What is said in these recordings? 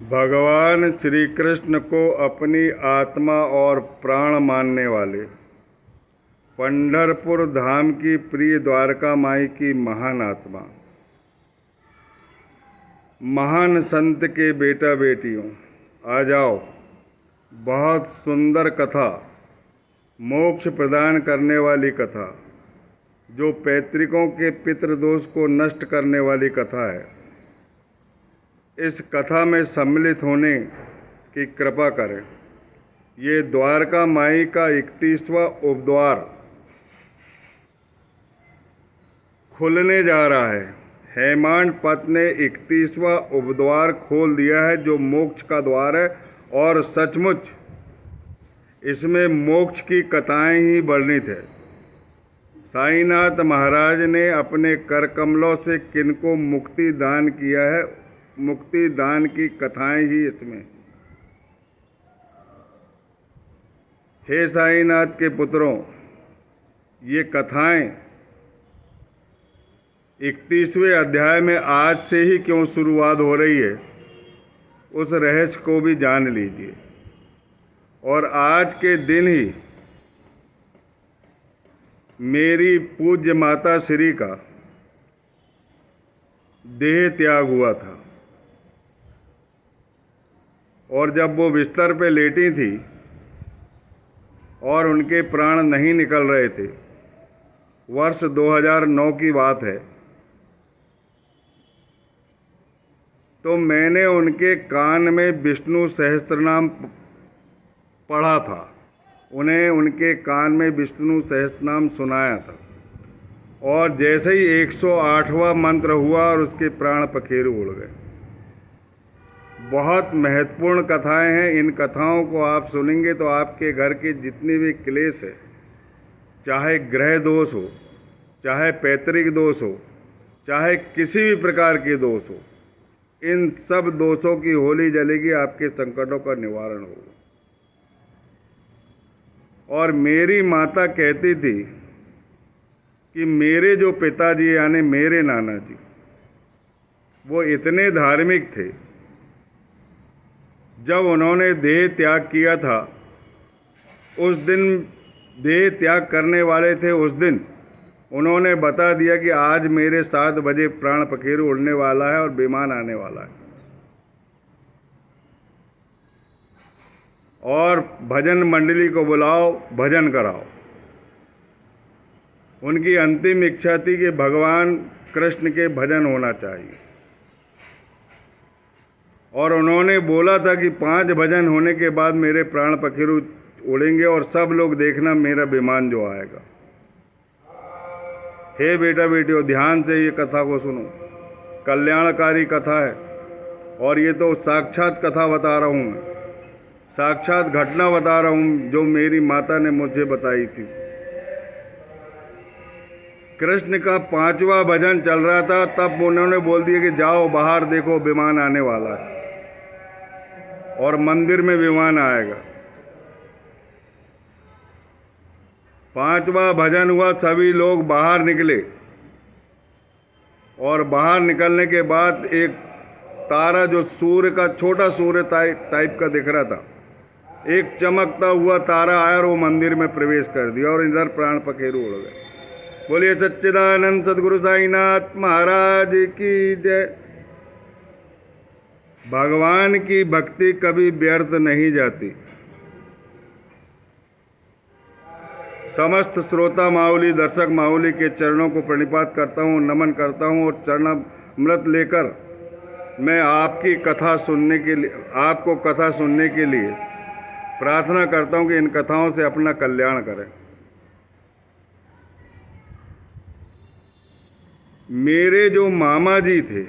भगवान श्री कृष्ण को अपनी आत्मा और प्राण मानने वाले, पंढरपुर धाम की प्रिय द्वारका माई की महान आत्मा, महान संत के बेटा बेटियों, आ जाओ। बहुत सुंदर कथा, मोक्ष प्रदान करने वाली कथा, जो पैतृकों के पितृदोष को नष्ट करने वाली कथा है। इस कथा में सम्मिलित होने की कृपा करें। ये द्वारका माई का 31वां उपद्वार खुलने जा रहा है। हेमांड पथ ने 31वां उपद्वार खोल दिया है, जो मोक्ष का द्वार है। और सचमुच इसमें मोक्ष की कथाएं ही वर्णित है। साईनाथ महाराज ने अपने कर कमलों से किनको मुक्ति दान किया है, मुक्ति दान की कथाएं ही इसमें। हे साईनाथ के पुत्रों, ये कथाएं 31वें अध्याय में आज से ही क्यों शुरुआत हो रही है, उस रहस्य को भी जान लीजिए। और आज के दिन ही मेरी पूज्य माता श्री का देह त्याग हुआ था। और जब वो बिस्तर पे लेटी थी और उनके प्राण नहीं निकल रहे थे, वर्ष 2009 की बात है, तो मैंने उनके कान में विष्णु सहस्त्रनाम पढ़ा था। उन्हें उनके कान में विष्णु सहस्त्रनाम सुनाया था। और जैसे ही 108वां मंत्र हुआ और उसके प्राण पखेरु उड़ गए। बहुत महत्वपूर्ण कथाएं हैं। इन कथाओं को आप सुनेंगे तो आपके घर के जितने भी क्लेश है, चाहे ग्रह दोष हो, चाहे पैतृक दोष हो, चाहे किसी भी प्रकार के दोष हो, इन सब दोषों की होली जलेगी, आपके संकटों का निवारण होगा। और मेरी माता कहती थी कि मेरे जो पिताजी यानी मेरे नाना जी, वो इतने धार्मिक थे। जब उन्होंने देह त्याग किया था, उस दिन देह त्याग करने वाले थे, उस दिन उन्होंने बता दिया कि आज मेरे 7 बजे प्राण पखेरु उड़ने वाला है और विमान आने वाला है। और भजन मंडली को बुलाओ, भजन कराओ। उनकी अंतिम इच्छा थी कि भगवान कृष्ण के भजन होना चाहिए। और उन्होंने बोला था कि 5 भजन होने के बाद मेरे प्राण पखेरु उड़ेंगे और सब लोग देखना मेरा विमान जो आएगा। हे बेटा बेटियों, ध्यान से ये कथा को सुनो। कल्याणकारी कथा है। और ये तो साक्षात कथा बता रहा हूँ मैं, साक्षात घटना बता रहा हूँ जो मेरी माता ने मुझे बताई थी। कृष्ण का 5वां भजन चल रहा था, तब उन्होंने बोल दिया कि जाओ बाहर देखो, विमान आने वाला है और मंदिर में विमान आएगा। 5वां भजन हुआ, सभी लोग बाहर निकले। और बाहर निकलने के बाद एक तारा, जो सूर्य का छोटा सूर्य टाइप का दिख रहा था, एक चमकता हुआ तारा आया और वो मंदिर में प्रवेश कर दिया और इधर प्राण पखेरु उड़ गए। बोलिए सच्चिदानंद सदगुरु साईनाथ महाराज की जय। भगवान की भक्ति कभी व्यर्थ नहीं जाती। समस्त श्रोता माउली, दर्शक माउली के चरणों को प्रणिपात करता हूँ, नमन करता हूँ। और चरणामृत लेकर मैं आपकी कथा सुनने के लिए, आपको कथा सुनने के लिए प्रार्थना करता हूँ कि इन कथाओं से अपना कल्याण करें। मेरे जो मामा जी थे,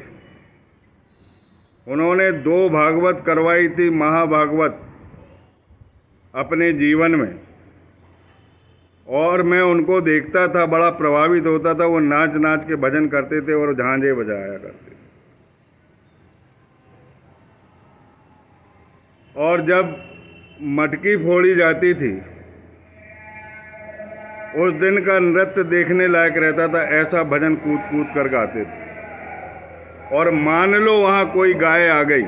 उन्होंने 2 भागवत करवाई थी, महाभागवत, अपने जीवन में। और मैं उनको देखता था, बड़ा प्रभावित होता था। वो नाच नाच के भजन करते थे और झांझे बजाया करते थे। और जब मटकी फोड़ी जाती थी, उस दिन का नृत्य देखने लायक रहता था। ऐसा भजन कूद कूद कर गाते थे। और मान लो वहाँ कोई गाय आ गई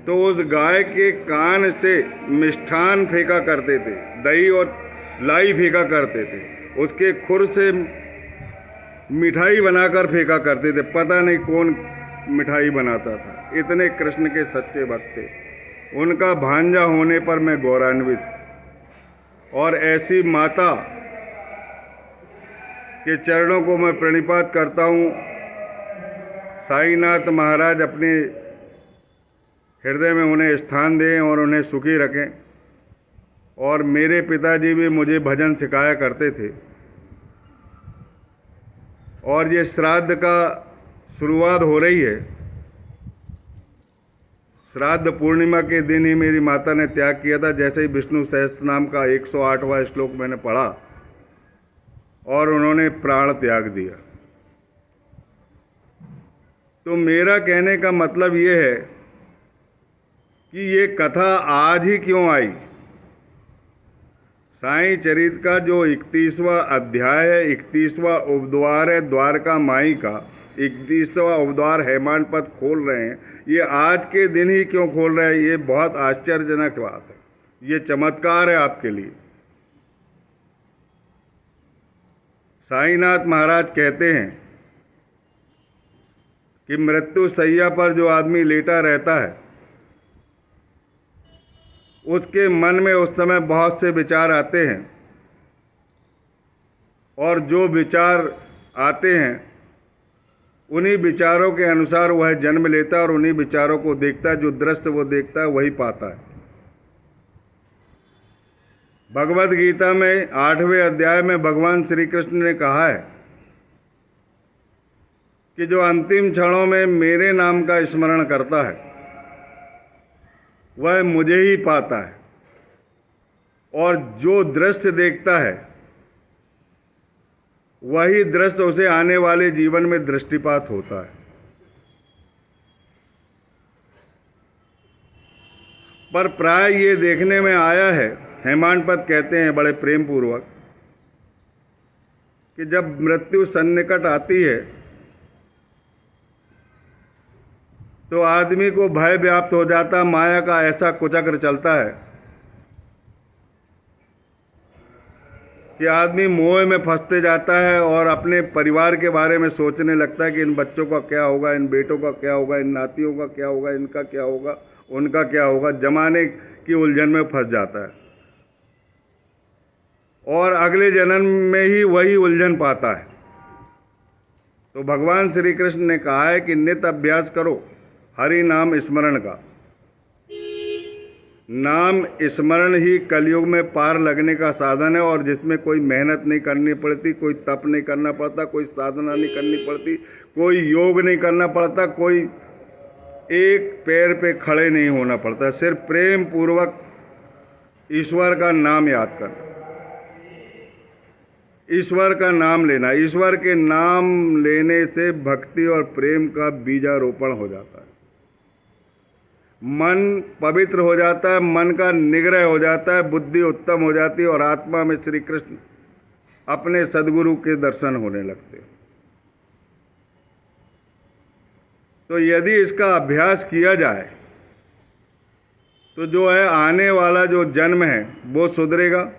तो उस गाय के कान से मिष्ठान फेंका करते थे, दही और लाई फेंका करते थे, उसके खुर से मिठाई बनाकर फेंका करते थे। पता नहीं कौन मिठाई बनाता था। इतने कृष्ण के सच्चे भक्त थे। उनका भांजा होने पर मैं गौरवान्वित। और ऐसी माता के चरणों को मैं प्रणिपात करता हूँ। साईनाथ महाराज अपने हृदय में उन्हें स्थान दें और उन्हें सुखी रखें। और मेरे पिताजी भी मुझे भजन सिखाया करते थे। और ये श्राद्ध का शुरुआत हो रही है। श्राद्ध पूर्णिमा के दिन ही मेरी माता ने त्याग किया था। जैसे ही विष्णु सहस्त्र नाम का 108वां श्लोक मैंने पढ़ा और उन्होंने प्राण त्याग दिया। तो मेरा कहने का मतलब ये है कि ये कथा आज ही क्यों आई। साईं चरित का जो 31वां अध्याय है, 31वां उपद्वार है द्वारका माई का, 31वां उपद्वार हेमांत पथ खोल रहे हैं, ये आज के दिन ही क्यों खोल रहे हैं, ये बहुत आश्चर्यजनक बात है। ये चमत्कार है आपके लिए। साईनाथ महाराज कहते हैं कि मृत्यु शैया पर जो आदमी लेटा रहता है उसके मन में उस समय बहुत से विचार आते हैं। और जो विचार आते हैं उन्हीं विचारों के अनुसार वह जन्म लेता है और उन्हीं विचारों को देखता है। जो दृश्य वो देखता है वही पाता है। भगवद गीता में 8वें अध्याय में भगवान श्री कृष्ण ने कहा है कि जो अंतिम क्षणों में मेरे नाम का स्मरण करता है वह मुझे ही पाता है। और जो दृश्य देखता है वही दृश्य उसे आने वाले जीवन में दृष्टिपात होता है। पर प्राय ये देखने में आया है, हेमांत पथ कहते हैं बड़े प्रेम पूर्वक, कि जब मृत्यु सन्निकट आती है तो आदमी को भय व्याप्त हो जाता। माया का ऐसा कुचक्र चलता है कि आदमी मोह में फंसते जाता है और अपने परिवार के बारे में सोचने लगता है कि इन बच्चों का क्या होगा, इन बेटों का क्या होगा, इन नातियों का क्या होगा, इनका क्या होगा, उनका क्या होगा। जमाने की उलझन में फंस जाता है और अगले जन्म में ही वही उलझन पाता है। तो भगवान श्री कृष्ण ने कहा है कि नित अभ्यास करो हरि नाम स्मरण का। नाम स्मरण ही कलयुग में पार लगने का साधन है। और जिसमें कोई मेहनत नहीं करनी पड़ती, कोई तप नहीं करना पड़ता, कोई साधना नहीं करनी पड़ती, कोई योग नहीं करना पड़ता, कोई एक पैर पे खड़े नहीं होना पड़ता। सिर्फ प्रेम पूर्वक ईश्वर का नाम याद करना, ईश्वर का नाम लेना। ईश्वर के नाम लेने से भक्ति और प्रेम का बीजारोपण हो जाता है। मन पवित्र हो जाता है, मन का निग्रह हो जाता है, बुद्धि उत्तम हो जाती है और आत्मा में श्री कृष्ण अपने सद्गुरु के दर्शन होने लगते हैं। तो यदि इसका अभ्यास किया जाए तो जो है आने वाला जो जन्म है वो सुधरेगा।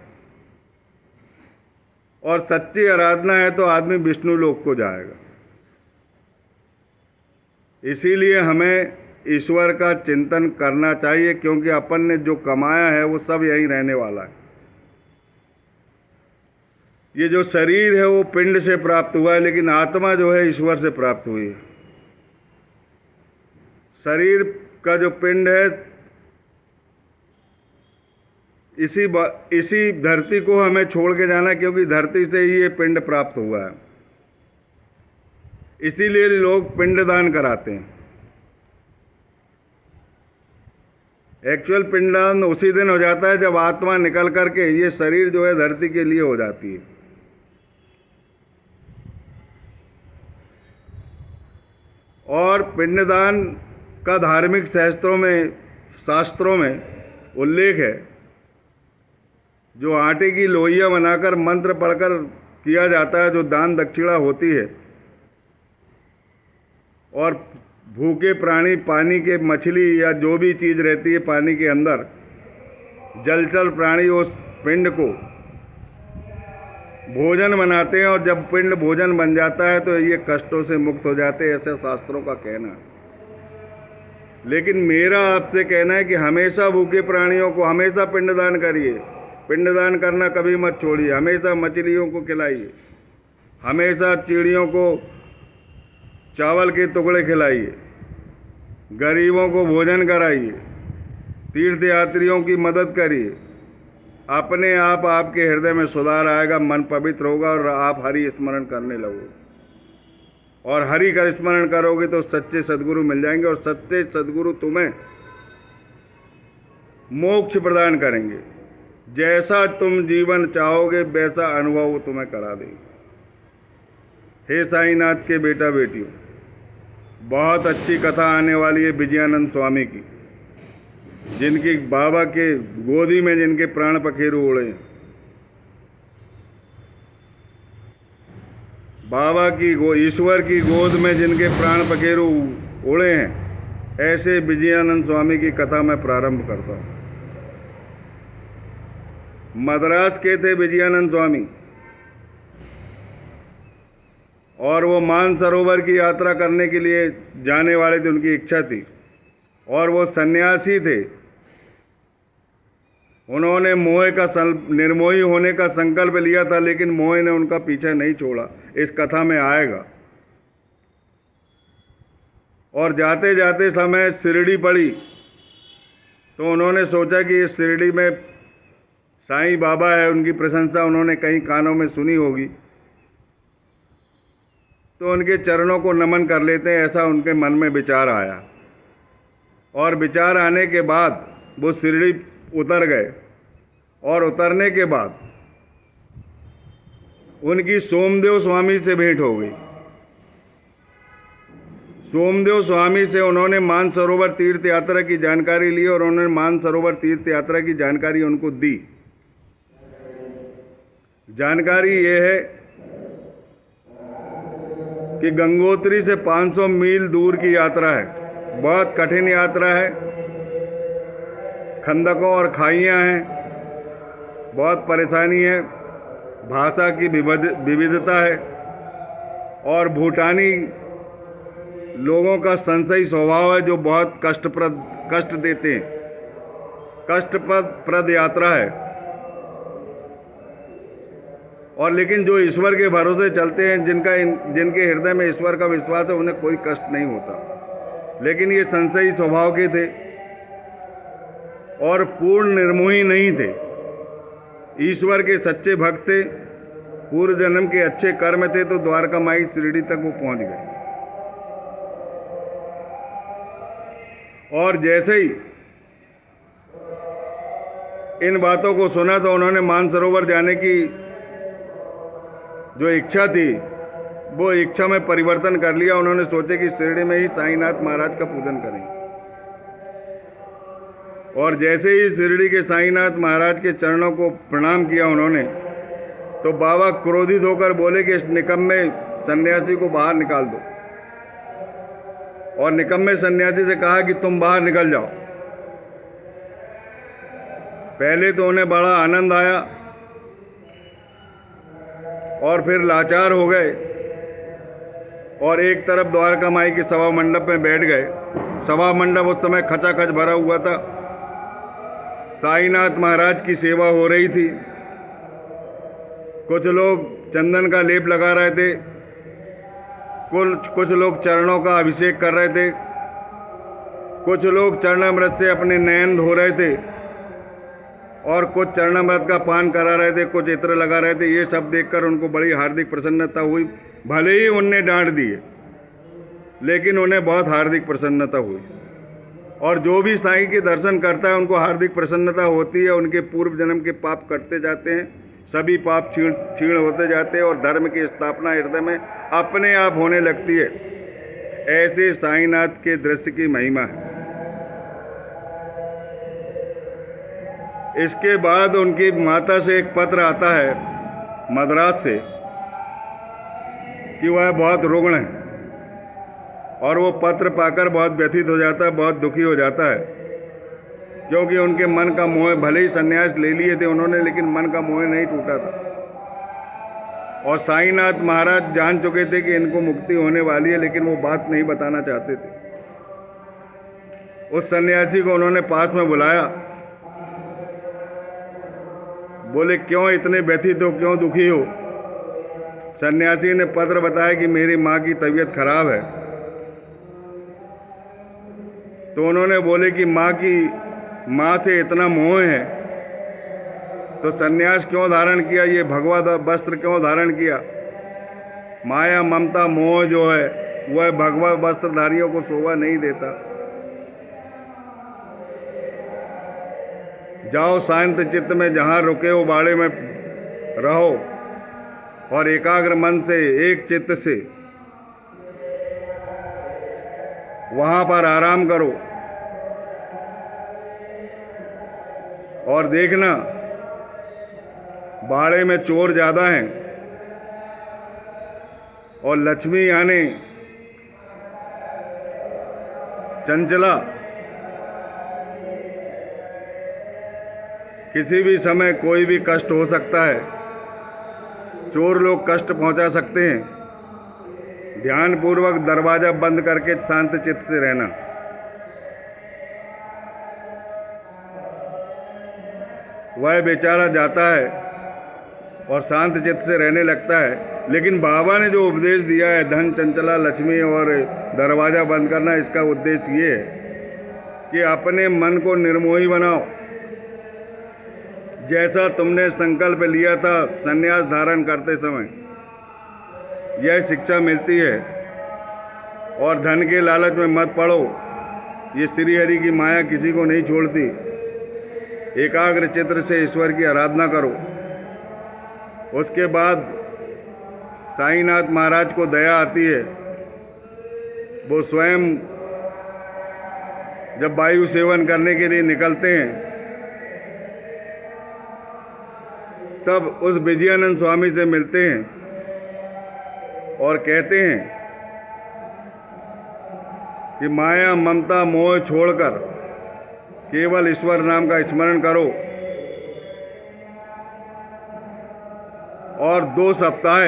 और सच्ची आराधना है तो आदमी विष्णु लोक को जाएगा। इसीलिए हमें ईश्वर का चिंतन करना चाहिए, क्योंकि अपन ने जो कमाया है वो सब यहीं रहने वाला है। ये जो शरीर है वो पिंड से प्राप्त हुआ है, लेकिन आत्मा जो है ईश्वर से प्राप्त हुई है। शरीर का जो पिंड है इसी धरती को हमें छोड़ के जाना, क्योंकि धरती से ही ये पिंड प्राप्त हुआ है। इसीलिए लोग पिंडदान कराते हैं। एक्चुअल पिंडदान उसी दिन हो जाता है जब आत्मा निकल करके ये शरीर जो है धरती के लिए हो जाती है। और पिंडदान का धार्मिक शास्त्रों में उल्लेख है। जो आटे की लोइयां बनाकर मंत्र पढ़कर किया जाता है, जो दान दक्षिणा होती है, और भूखे प्राणी पानी के मछली या जो भी चीज़ रहती है पानी के अंदर, जलचर प्राणी उस पिंड को भोजन बनाते हैं और जब पिंड भोजन बन जाता है तो ये कष्टों से मुक्त हो जाते हैं, ऐसा शास्त्रों का कहना है। लेकिन मेरा आपसे कहना है कि हमेशा भूखे प्राणियों को हमेशा पिंडदान करिए। पिंडदान करना कभी मत छोड़िए। हमेशा मछलियों को खिलाइए, हमेशा चिड़ियों को चावल के टुकड़े खिलाइए, गरीबों को भोजन कराइए, तीर्थयात्रियों की मदद करिए। अपने आप आपके हृदय में सुधार आएगा, मन पवित्र होगा और आप हरि स्मरण करने लगोगे। और हरि का स्मरण करोगे तो सच्चे सद्गुरु मिल जाएंगे और सच्चे सद्गुरु तुम्हें मोक्ष प्रदान करेंगे। जैसा तुम जीवन चाहोगे वैसा अनुभव वो तुम्हें करा देंगे। हे साईनाथ के बेटा बेटियों, बहुत अच्छी कथा आने वाली है विजयानंद स्वामी की, जिनकी बाबा के गोदी में जिनके प्राण पखेरु उड़े हैं। बाबा की ईश्वर की गोद में जिनके प्राण पखेरु उड़े हैं, ऐसे विजयानंद स्वामी की कथा मैं प्रारंभ करता हूँ। मद्रास के थे विजयानंद स्वामी और वो मानसरोवर की यात्रा करने के लिए जाने वाले थे, उनकी इच्छा थी। और वो सन्यासी थे। उन्होंने मोह का निर्मोही होने का संकल्प लिया था, लेकिन मोह ने उनका पीछा नहीं छोड़ा। इस कथा में आएगा। और जाते जाते समय शिरडी पड़ी तो उन्होंने सोचा कि इस शिरडी में साईं बाबा है, उनकी प्रशंसा उन्होंने कहीं कानों में सुनी होगी, तो उनके चरणों को नमन कर लेते हैं, ऐसा उनके मन में विचार आया। और विचार आने के बाद वो शिरडी उतर गए और उतरने के बाद उनकी सोमदेव स्वामी से भेंट हो गई। सोमदेव स्वामी से उन्होंने मानसरोवर तीर्थ यात्रा की जानकारी ली और उन्होंने मानसरोवर तीर्थ यात्रा की जानकारी उनको दी। जानकारी ये है कि गंगोत्री से 500 मील दूर की यात्रा है, बहुत कठिन यात्रा है, खंदकों और खाइयाँ हैं, बहुत परेशानी है, भाषा की विविधता है और भूटानी लोगों का संशयी स्वभाव है जो बहुत कष्ट देते हैं। कष्टप्रद यात्रा है। और लेकिन जो ईश्वर के भरोसे चलते हैं, जिनके हृदय में ईश्वर का विश्वास है, उन्हें कोई कष्ट नहीं होता। लेकिन ये संशयी स्वभाव के थे और पूर्ण निर्मोही नहीं थे। ईश्वर के सच्चे भक्त थे, पूर्व जन्म के अच्छे कर्म थे, तो द्वारका माई शिरडी तक वो पहुंच गए। और जैसे ही इन बातों को सुना तो उन्होंने मानसरोवर जाने की जो इच्छा थी वो इच्छा में परिवर्तन कर लिया। उन्होंने सोचे कि शिरडी में ही साईनाथ महाराज का पूजन करेंगे। और जैसे ही शिरडी के साईनाथ महाराज के चरणों को प्रणाम किया उन्होंने, तो बाबा क्रोधित होकर बोले कि इस निकम्मे सन्यासी को बाहर निकाल दो। और निकम्मे सन्यासी से कहा कि तुम बाहर निकल जाओ। पहले तो उन्हें बड़ा आनंद आया और फिर लाचार हो गए और एक तरफ द्वारका माई के सभा मंडप में बैठ गए। सभा मंडप उस समय खचाखच भरा हुआ था। साईनाथ महाराज की सेवा हो रही थी। कुछ लोग चंदन का लेप लगा रहे थे, कुछ लोग चरणों का अभिषेक कर रहे थे, कुछ लोग चरणामृत से अपने नयन धो रहे थे और कुछ चरणामृत का पान करा रहे थे, कुछ इत्र लगा रहे थे। ये सब देखकर उनको बड़ी हार्दिक प्रसन्नता हुई। भले ही उनने डांट दिए, लेकिन उन्हें बहुत हार्दिक प्रसन्नता हुई। और जो भी साईं के दर्शन करता है उनको हार्दिक प्रसन्नता होती है। उनके पूर्व जन्म के पाप कटते जाते हैं, सभी पाप क्षीण होते जाते हैं और धर्म की स्थापना हृदय में अपने आप होने लगती है। ऐसे साईनाथ के दृश्य की महिमा है। इसके बाद उनकी माता से एक पत्र आता है मद्रास से कि वह बहुत रुग्ण है और वो पत्र पाकर बहुत व्यथित हो जाता है, बहुत दुखी हो जाता है, क्योंकि उनके मन का मोह, भले ही सन्यास ले लिए थे उन्होंने, लेकिन मन का मोह नहीं टूटा था। और साईनाथ महाराज जान चुके थे कि इनको मुक्ति होने वाली है, लेकिन वो बात नहीं बताना चाहते थे। उस सन्यासी को उन्होंने पास में बुलाया, बोले क्यों इतने व्यथित हो, क्यों दुखी हो? सन्यासी ने पत्र बताया कि मेरी माँ की तबीयत खराब है। तो उन्होंने बोले कि माँ से इतना मोह है तो सन्यास क्यों धारण किया, ये भगवा वस्त्र क्यों धारण किया? माया ममता मोह जो है वह भगवा वस्त्रधारियों को शोभा नहीं देता। जाओ शांत चित्त में जहां रुके हो बाड़े में रहो और एकाग्र मन से, एक चित्त से वहां पर आराम करो और देखना बाड़े में चोर ज्यादा हैं और लक्ष्मी यानी चंचला किसी भी समय कोई भी कष्ट हो सकता है, चोर लोग कष्ट पहुंचा सकते हैं। ध्यान पूर्वक दरवाजा बंद करके शांत चित्त से रहना। वह बेचारा जाता है और शांत चित्त से रहने लगता है, लेकिन बाबा ने जो उपदेश दिया है धन, चंचला, लक्ष्मी और दरवाजा बंद करना, इसका उद्देश्य ये है कि अपने मन को निर्मोही बनाओ। जैसा तुमने संकल्प लिया था संन्यास धारण करते समय, यह शिक्षा मिलती है। और धन के लालच में मत पड़ो, ये श्री हरि की माया किसी को नहीं छोड़ती। एकाग्र चित्र से ईश्वर की आराधना करो। उसके बाद साईनाथ महाराज को दया आती है। वो स्वयं जब वायु सेवन करने के लिए निकलते हैं तब उस विजयानंद स्वामी से मिलते हैं और कहते हैं कि माया ममता मोह छोड़कर केवल ईश्वर नाम का स्मरण करो और 2 सप्ताह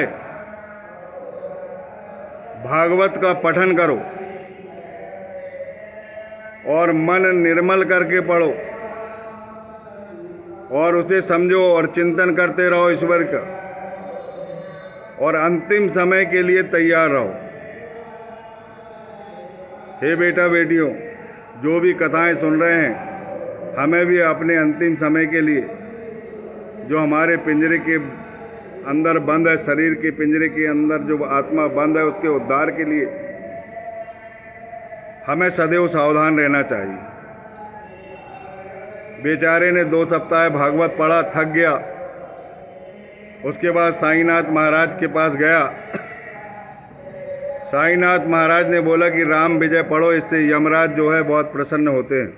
भागवत का पठन करो और मन निर्मल करके पढ़ो और उसे समझो और चिंतन करते रहो ईश्वर का, और अंतिम समय के लिए तैयार रहो। हे बेटा बेटियों, जो भी कथाएं सुन रहे हैं, हमें भी अपने अंतिम समय के लिए, जो हमारे पिंजरे के अंदर बंद है, शरीर के पिंजरे के अंदर जो आत्मा बंद है, उसके उद्धार के लिए हमें सदैव सावधान रहना चाहिए। बेचारे ने 2 सप्ताह भागवत पढ़ा, थक गया। उसके बाद साईनाथ महाराज के पास गया। साईनाथ महाराज ने बोला कि राम विजय पढ़ो, इससे यमराज जो है बहुत प्रसन्न होते हैं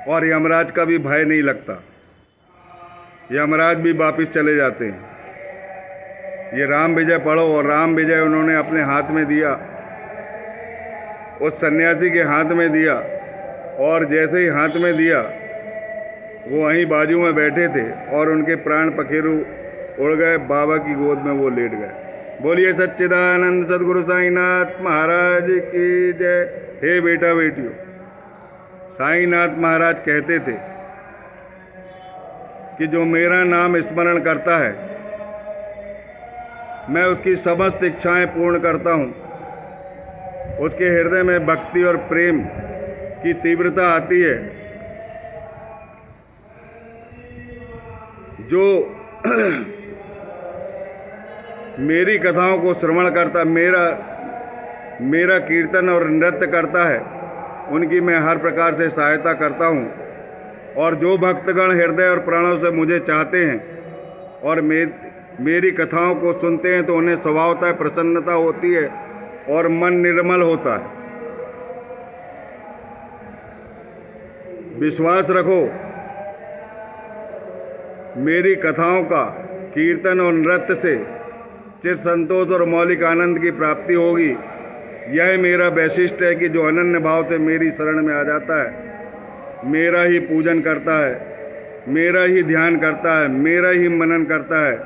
और यमराज का भी भय नहीं लगता, यमराज भी वापिस चले जाते हैं। ये राम विजय पढ़ो। और राम विजय उन्होंने अपने हाथ में दिया, उस सन्यासी के हाथ में दिया, और जैसे ही हाथ में दिया वो वहीं बाजू में बैठे थे और उनके प्राण पखेरु उड़ गए, बाबा की गोद में वो लेट गए। बोलिए सच्चिदानंद सदगुरु साईनाथ महाराज की जय। हे बेटा बेटियों, साईनाथ महाराज कहते थे कि जो मेरा नाम स्मरण करता है मैं उसकी समस्त इच्छाएं पूर्ण करता हूँ। उसके हृदय में भक्ति और प्रेम की तीव्रता आती है। जो मेरी कथाओं को श्रवण करता, मेरा कीर्तन और नृत्य करता है, उनकी मैं हर प्रकार से सहायता करता हूँ। और जो भक्तगण हृदय और प्राणों से मुझे चाहते हैं और मेरी कथाओं को सुनते हैं तो उन्हें स्वभावतः प्रसन्नता होती है और मन निर्मल होता है। विश्वास रखो, मेरी कथाओं का कीर्तन और नृत्य से चिर संतोष और मौलिक आनंद की प्राप्ति होगी यह मेरा वैशिष्ट है कि जो अनन्य भाव से मेरी शरण में आ जाता है, मेरा ही पूजन करता है, मेरा ही ध्यान करता है, मेरा ही मनन करता है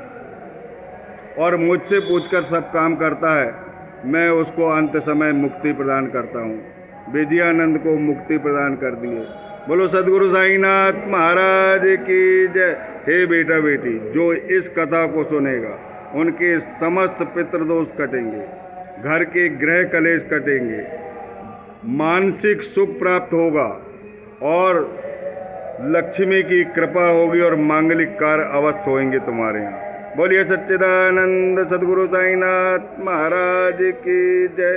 और मुझसे पूछकर सब काम करता है, मैं उसको अंत समय मुक्ति प्रदान करता हूँ। विजयानंद को मुक्ति प्रदान कर दिए। बोलो सद्गुरु साईनाथ महाराज की जय। हे बेटा बेटी, जो इस कथा को सुनेगा उनके समस्त पितृदोष कटेंगे, घर के गृह कलेश कटेंगे, मानसिक सुख प्राप्त होगा और लक्ष्मी की कृपा होगी और मांगलिक कार्य अवश्य होंगे तुम्हारे यहाँ। बोलिए सच्चिदानंद सद्गुरु साईनाथ महाराज की जय।